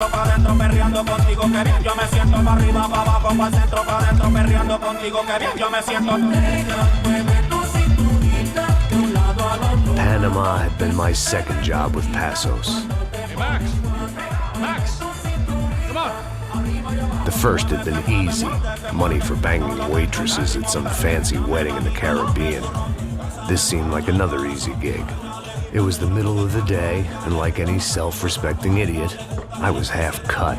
centro, pa' dentro, perreando contigo, que bien yo me siento, pa' arriba, pa' abajo, pa' centro, pa' dentro, perreando contigo, que bien yo me siento. Panama had been my second job with Passos. Hey, Max! Max! Come on! The first had been easy, money for banging waitresses at some fancy wedding in the Caribbean. This seemed like another easy gig. It was the middle of the day, and like any self-respecting idiot, I was half cut.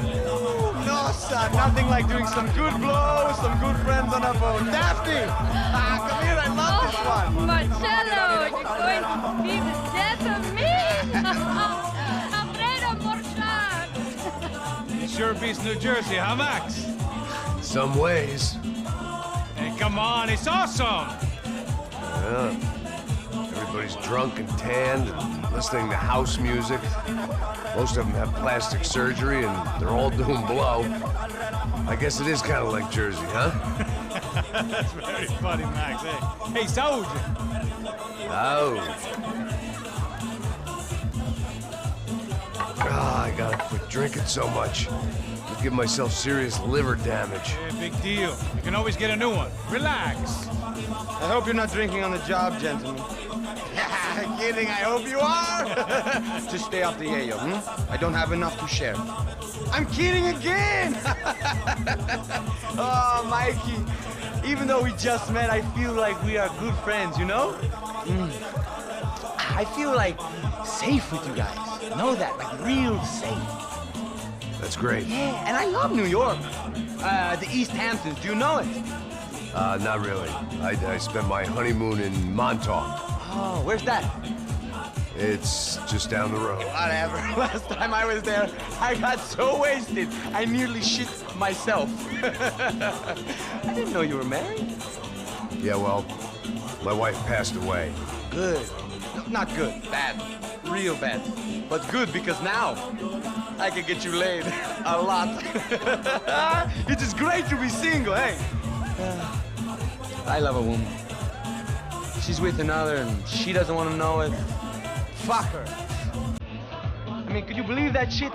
No, son, nothing like doing some good blows, some good friends on a phone. Daphne! Come here, I love this one. Marcello, you're going to be the death of me? Alfredo Morchan. It sure beats New Jersey, huh, Max? Some ways. Hey, come on, it's awesome! Yeah. Everybody's drunk and tanned and listening to house music. Most of them have plastic surgery and they're all doing blow. I guess it is kind of like Jersey, huh? That's very funny, Max. Hey, Saúde! Oh. I gotta quit drinking so much. I'll give myself serious liver damage. Yeah, big deal. You can always get a new one. Relax. I hope you're not drinking on the job, gentlemen. Kidding, I hope you are. Just stay off the yayo, I don't have enough to share. I'm kidding again. Oh, Mikey, even though we just met, I feel like we are good friends, you know? I feel like safe with you guys. Know that, like real safe. That's great. Yeah, and I love New York. The East Hamptons, do you know it? Not really. I spent my honeymoon in Montauk. Oh, where's that? It's just down the road. Whatever. Last time I was there, I got so wasted, I nearly shit myself. I didn't know you were married. Yeah, well, my wife passed away. Good. No, not good. Bad. Real bad. But good because now I can get you laid a lot. It is great to be single, hey? I love a woman. She's with another and she doesn't want to know it. Fuck her. I mean, could you believe that shit?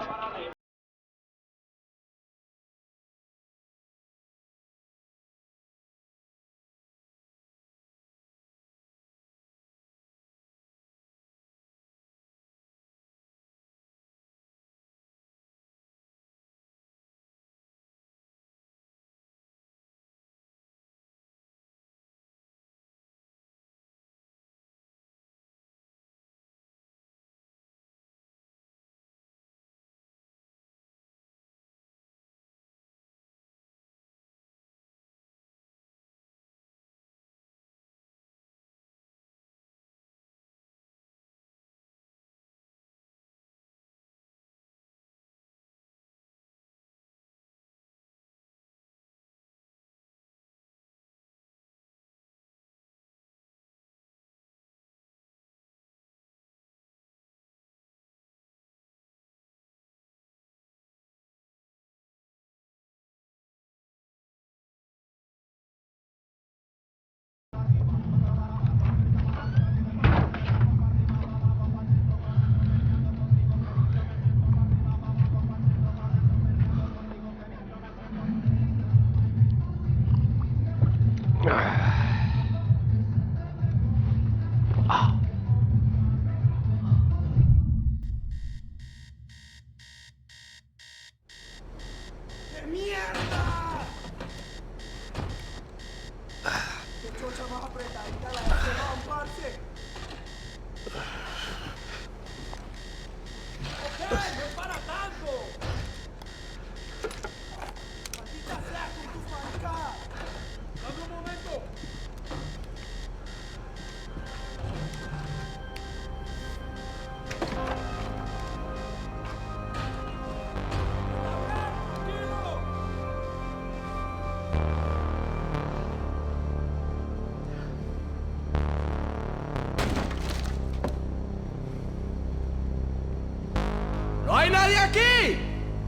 ¡No hay nadie aquí!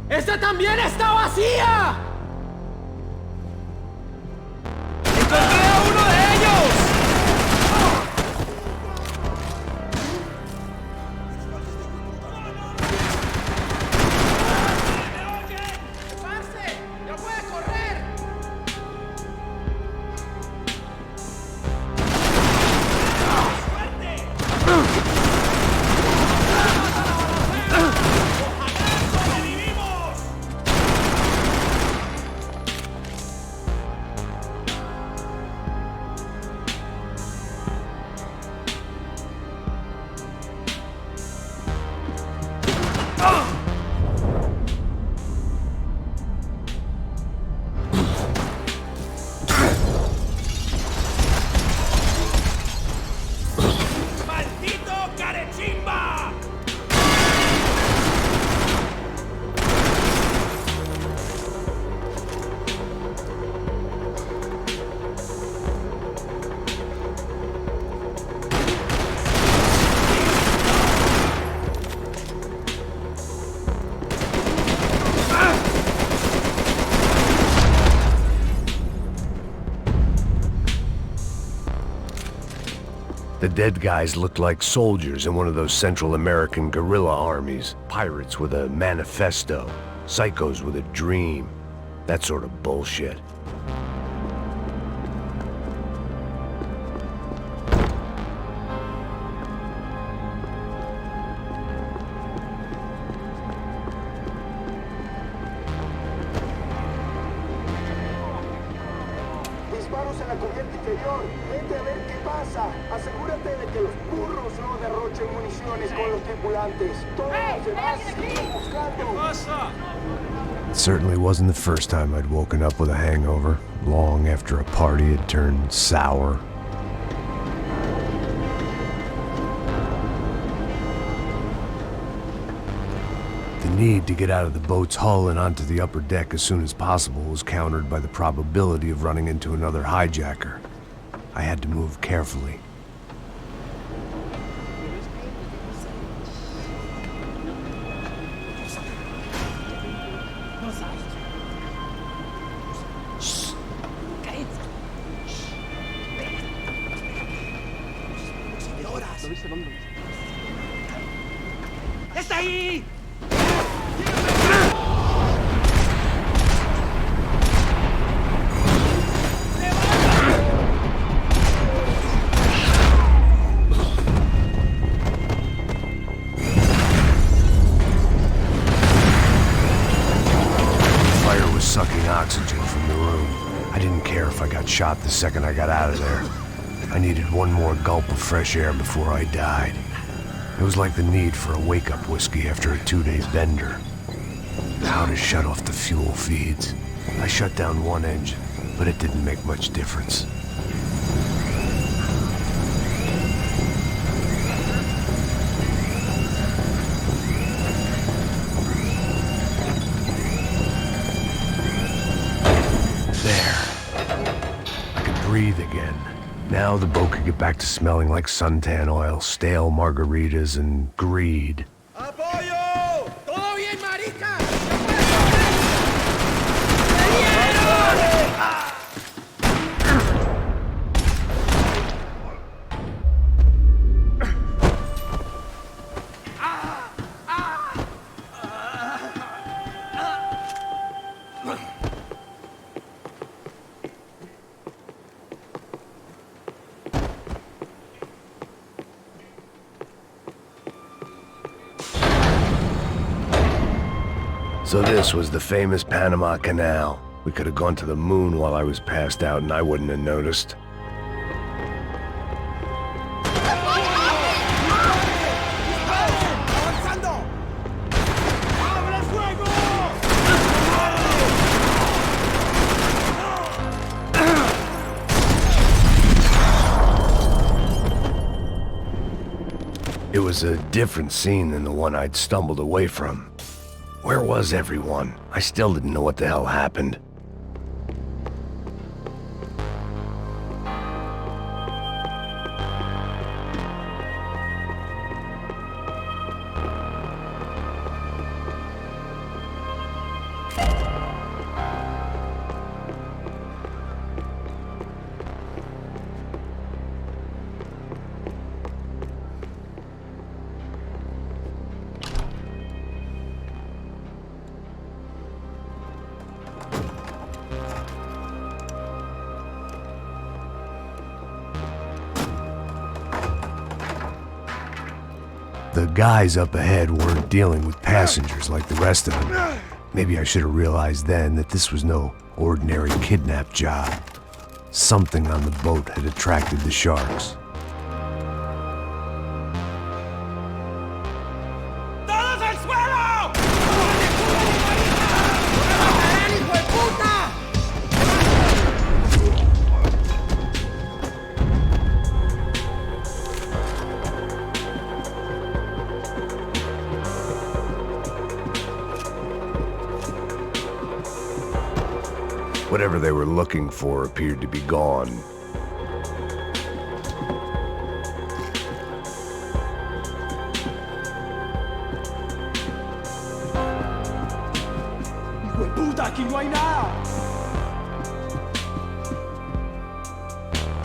¡Esta también está vacía! ¡Encontré a uno de ellos! The dead guys looked like soldiers in one of those Central American guerrilla armies. Pirates with a manifesto. Psychos with a dream. That sort of bullshit. Disparos en la cubierta inferior. Vete a ver qué pasa. Asegúrate de que los burros no derrochen municiones con los tripulantes. Todos los demás siguen buscando. It certainly wasn't the first time I'd woken up with a hangover, long after a party had turned sour. The need to get out of the boat's hull and onto the upper deck as soon as possible was countered by the probability of running into another hijacker. I had to move carefully. ¡Está ahí! Fire was sucking oxygen from the room. I didn't care if I got shot the second I got out of there. I needed one more gulp of fresh air before I died. It was like the need for a wake-up whiskey after a 2-day bender. How to shut off the fuel feeds. I shut down one engine, but it didn't make much difference. There. I could breathe again. Now the boat could get back to smelling like suntan oil, stale margaritas, and greed. ¡Apoyo! ¡Todo bien, marica! So this was the famous Panama Canal. We could have gone to the moon while I was passed out and I wouldn't have noticed. It was a different scene than the one I'd stumbled away from. Where was everyone? I still didn't know what the hell happened. The guys up ahead weren't dealing with passengers like the rest of them. Maybe I should have realized then that this was no ordinary kidnap job. Something on the boat had attracted the sharks. ¡Todos al suelo! ¡Hijo de puta! Whatever they were looking for appeared to be gone. ¡Hijo de puta! ¡Aquí no hay nada!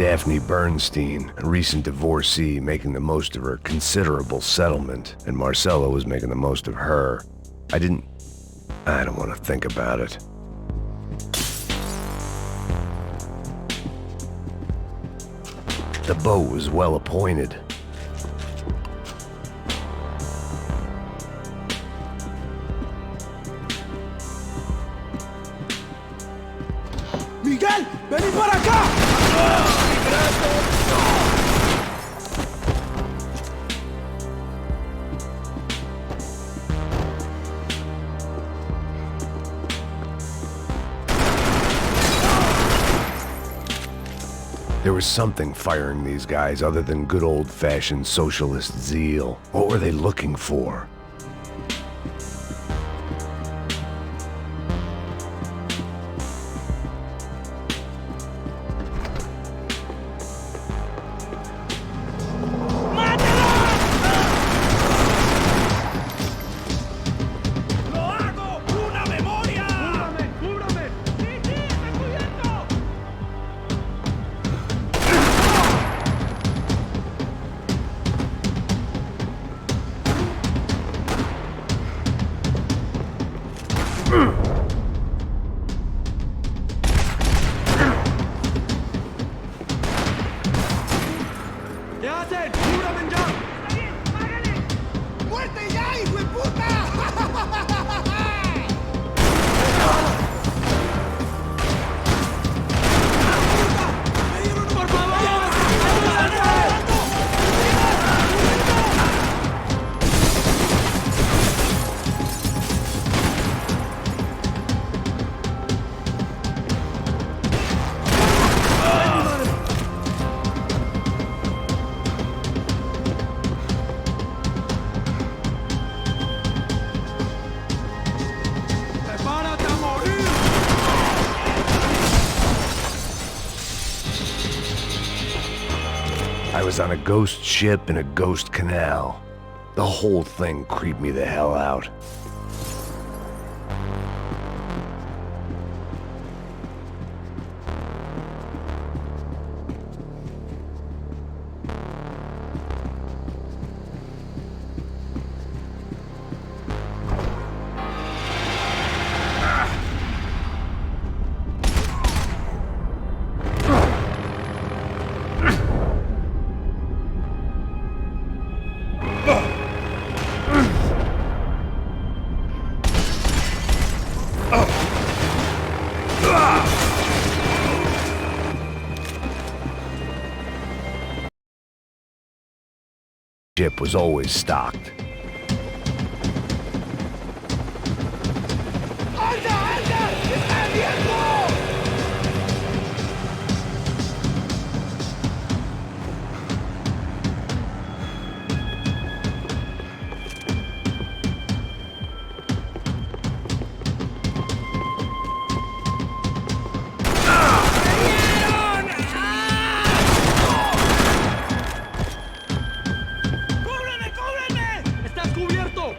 Daphne Bernstein, a recent divorcee making the most of her considerable settlement, and Marcella was making the most of her. I don't want to think about it. The boat was well appointed. Miguel, vení para acá. There was something firing these guys other than good old-fashioned socialist zeal. What were they looking for? ¿Qué hacen? ¡Cúbrame ya! ¡Está bien! ¡Págale! ¡Muerte ya, hijo de puta! ¡Por favor! ¡Prepárate a morir! I was on a ghost ship in a ghost canal. The whole thing creeped me the hell out. Ship was always stocked. ¡Estás cubierto!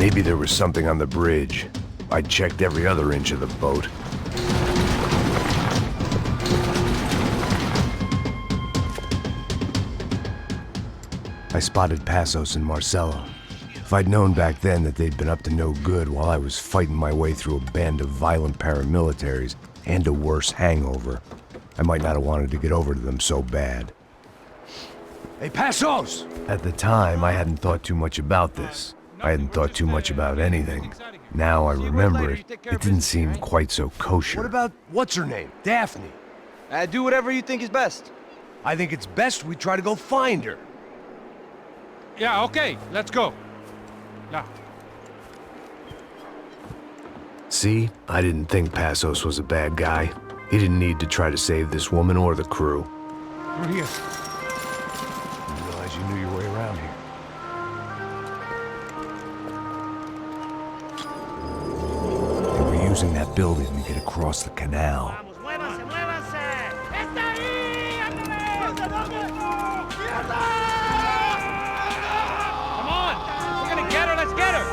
Maybe there was something on the bridge. I'd checked every other inch of the boat. I spotted Passos and Marcelo. If I'd known back then that they'd been up to no good while I was fighting my way through a band of violent paramilitaries and a worse hangover, I might not have wanted to get over to them so bad. Hey, Passos! At the time, I hadn't thought too much about this. I hadn't thought too much about anything. Now I remember it, it didn't seem quite so kosher. What about, what's her name? Daphne. Do whatever you think is best. I think it's best we try to go find her. Yeah, okay, let's go. Now. See? I didn't think Passos was a bad guy. He didn't need to try to save this woman or the crew. We're here. Didn't realize you knew your way around here. They were using that building to get across the canal. ¡Muévanse, muévanse! ¡Está ahí! ¡Ándale! ¡Mierda! Come on! We're gonna get her, let's get her!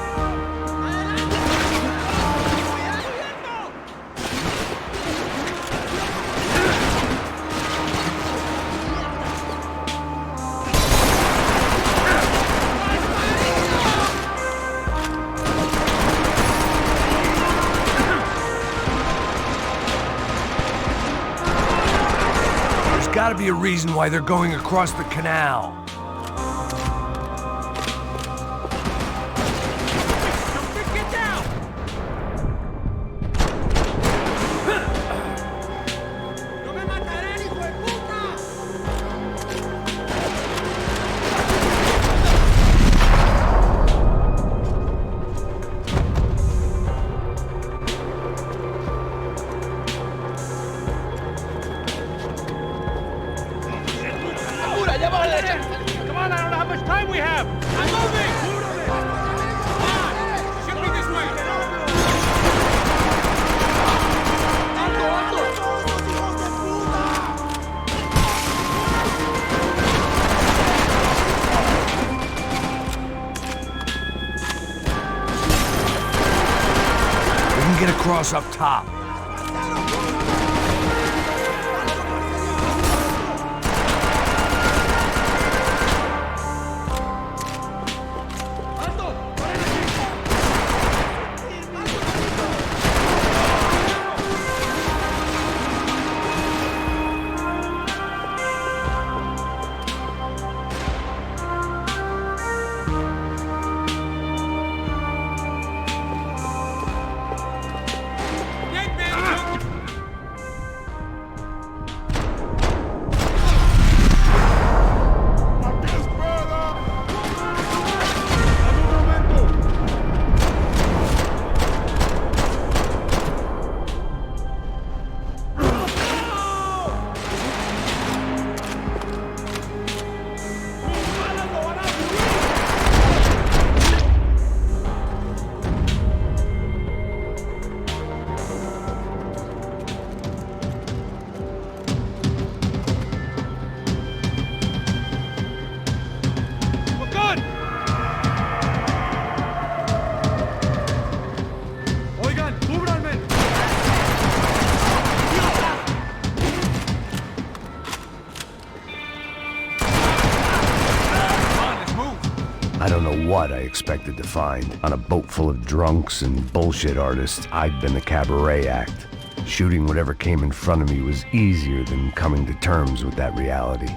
There's gotta be a reason why they're going across the canal. ¡Get down! ¡No me matarán, hijo de puta! Come on, I don't know how much time we have! I'm moving! Come on! Shoot me this way! We can get across up top. We're good! Oigan, cúbranme. I don't know what I expected to find. On a boat full of drunks and bullshit artists, I'd been the cabaret act. Shooting whatever came in front of me was easier than coming to terms with that reality.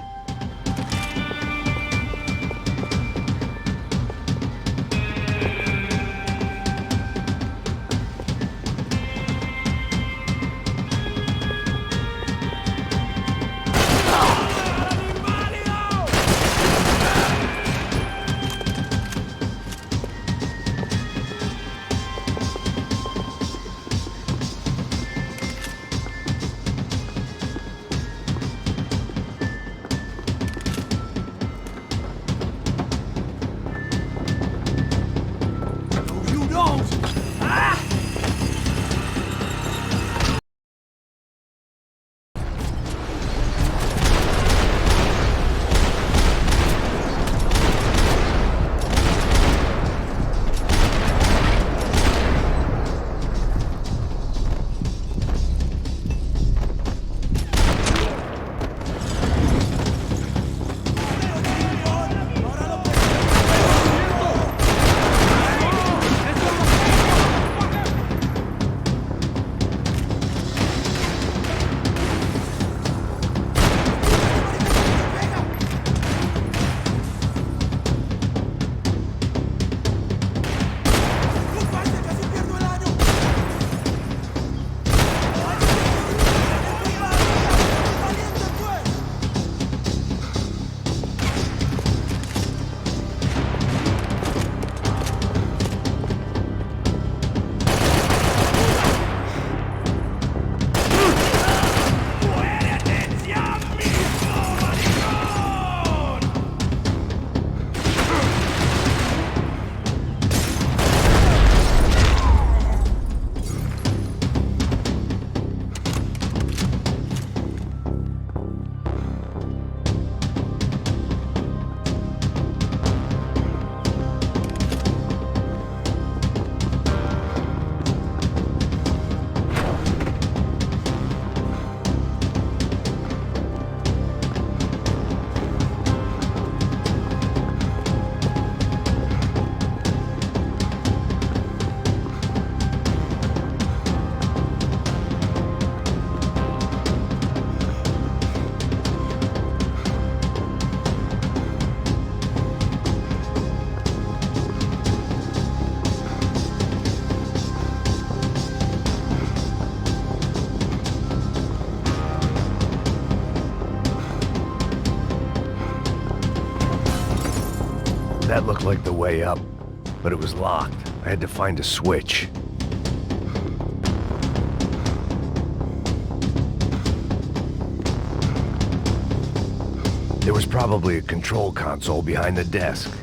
That looked like the way up, but it was locked. I had to find a switch. There was probably a control console behind the desk.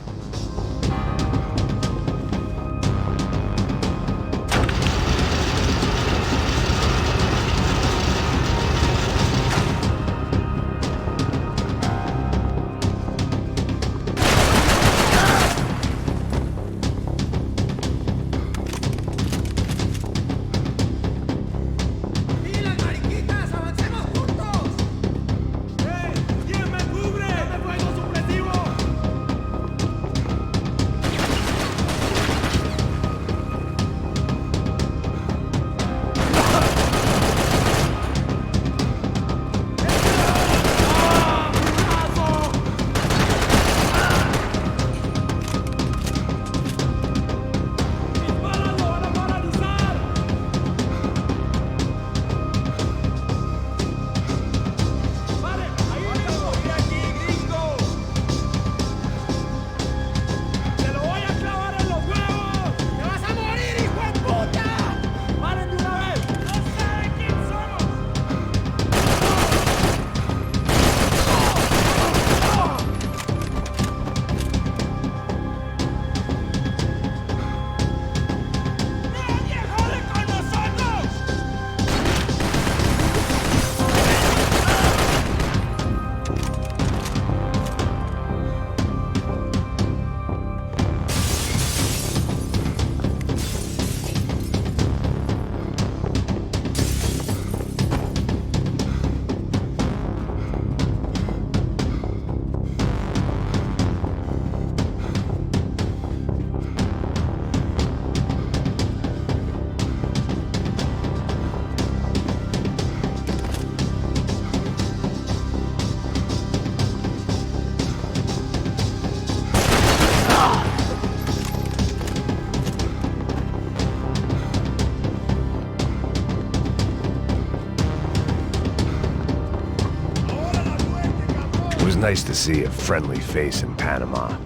It was nice to see a friendly face in Panama.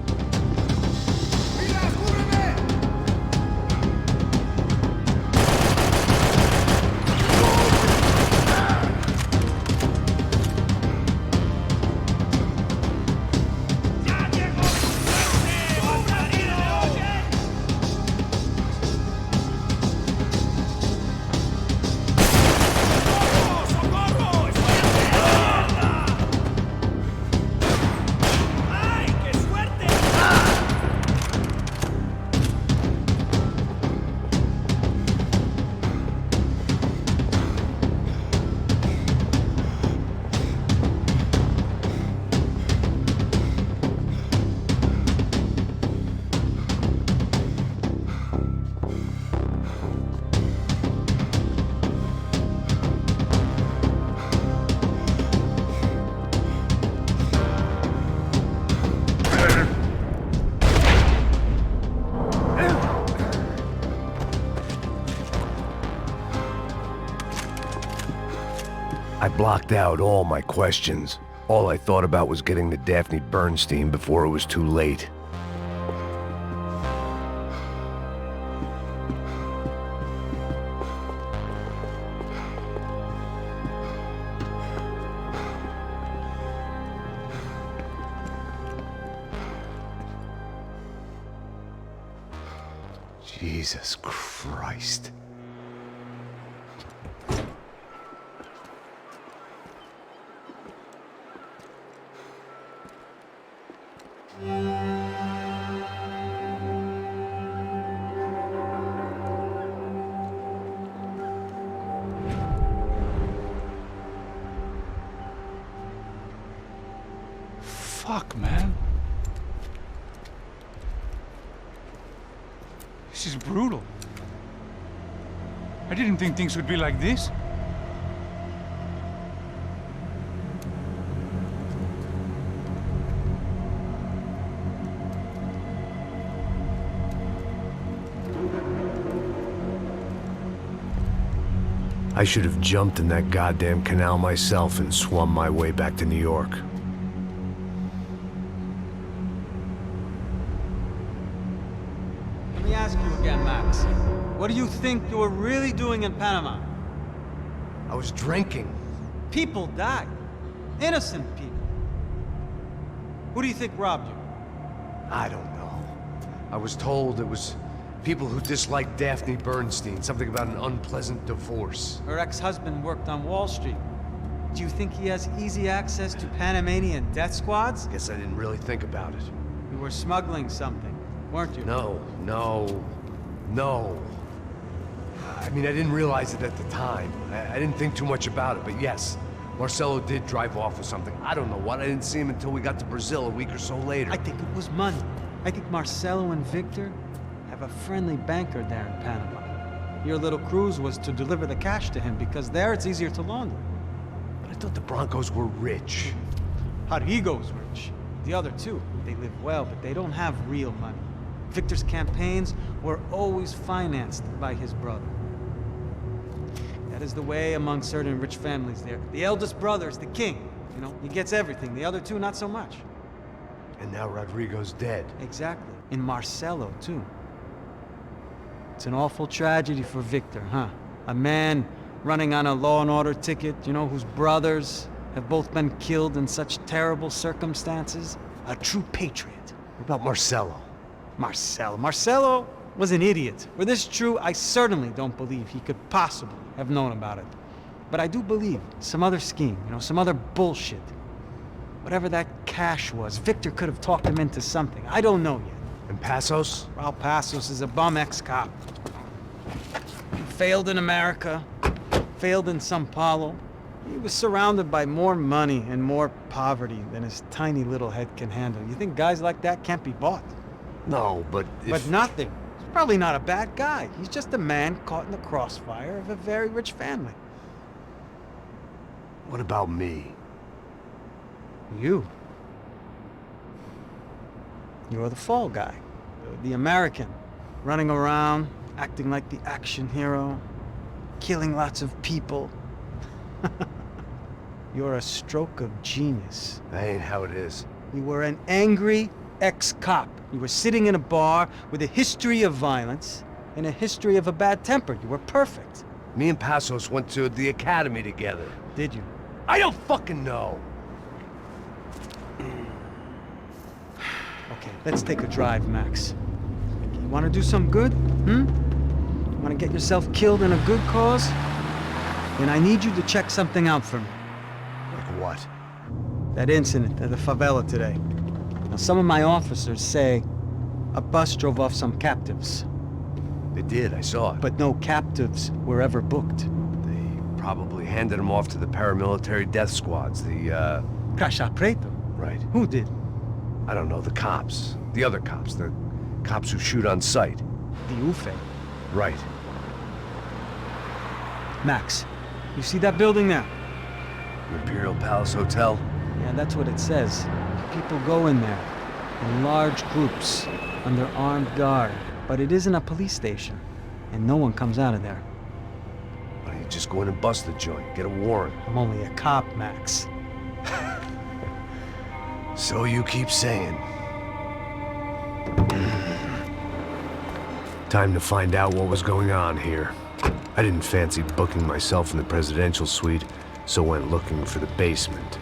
I blocked out all my questions. All I thought about was getting to Daphne Bernstein before it was too late. Jesus Christ. Fuck, man. This is brutal. I didn't think things would be like this. I should have jumped in that goddamn canal myself and swum my way back to New York. ask you again, Max. What do you think you were really doing in Panama? I was drinking. People died. Innocent people. Who do you think robbed you? I don't know. I was told it was people who disliked Daphne Bernstein, something about an unpleasant divorce. Her ex-husband worked on Wall Street. Do you think he has easy access to Panamanian death squads? Guess I didn't really think about it. You were smuggling something, weren't you? No. I mean, I didn't realize it at the time. I didn't think too much about it, but yes, Marcelo did drive off with something. I don't know what. I didn't see him until we got to Brazil a week or so later. I think it was money. I think Marcelo and Victor have a friendly banker there in Panama. Your little cruise was to deliver the cash to him because there it's easier to launder. But I thought the Broncos were rich. Rodrigo's rich. The other two, they live well, but they don't have real money. Victor's campaigns were always financed by his brother. That is the way among certain rich families there. The eldest brother is the king. You know, he gets everything. The other two, not so much. And now Rodrigo's dead. Exactly. And Marcelo, too. It's an awful tragedy for Victor, huh? A man running on a law and order ticket, you know, whose brothers have both been killed in such terrible circumstances. A true patriot. What about Marcelo? Marcelo was an idiot. Were this true, I certainly don't believe he could possibly have known about it. But I do believe some other scheme, you know, some other bullshit. Whatever that cash was, Victor could have talked him into something. I don't know yet. And Passos? Raul Passos is a bum ex-cop. He failed in America, failed in Sao Paulo. He was surrounded by more money and more poverty than his tiny little head can handle. You think guys like that can't be bought? No, but if... But nothing. He's probably not a bad guy. He's just a man caught in the crossfire of a very rich family. What about me? You. You're the fall guy. The American. Running around, acting like the action hero. Killing lots of people. You're a stroke of genius. That ain't how it is. You were an angry ex-cop. You were sitting in a bar with a history of violence and a history of a bad temper. You were perfect. Me and Passos went to the academy together. Did you? I don't fucking know. Okay, let's take a drive, Max. You want to do some good? You want to get yourself killed in a good cause? Then I need you to check something out for me. Like what? That incident at the favela today. Now, some of my officers say a bus drove off some captives. They did, I saw it. But no captives were ever booked. They probably handed them off to the paramilitary death squads, the, Caixa Preto? Right. Who did? I don't know, the cops. The other cops. The cops who shoot on sight. The UFE. Right. Max, you see that building there? Imperial Palace Hotel? Yeah, that's what it says. People go in there, in large groups, under armed guard. But it isn't a police station, and no one comes out of there. Why don't you just go in and bust the joint, get a warrant? I'm only a cop, Max. So you keep saying. Time to find out what was going on here. I didn't fancy booking myself in the presidential suite, so went looking for the basement.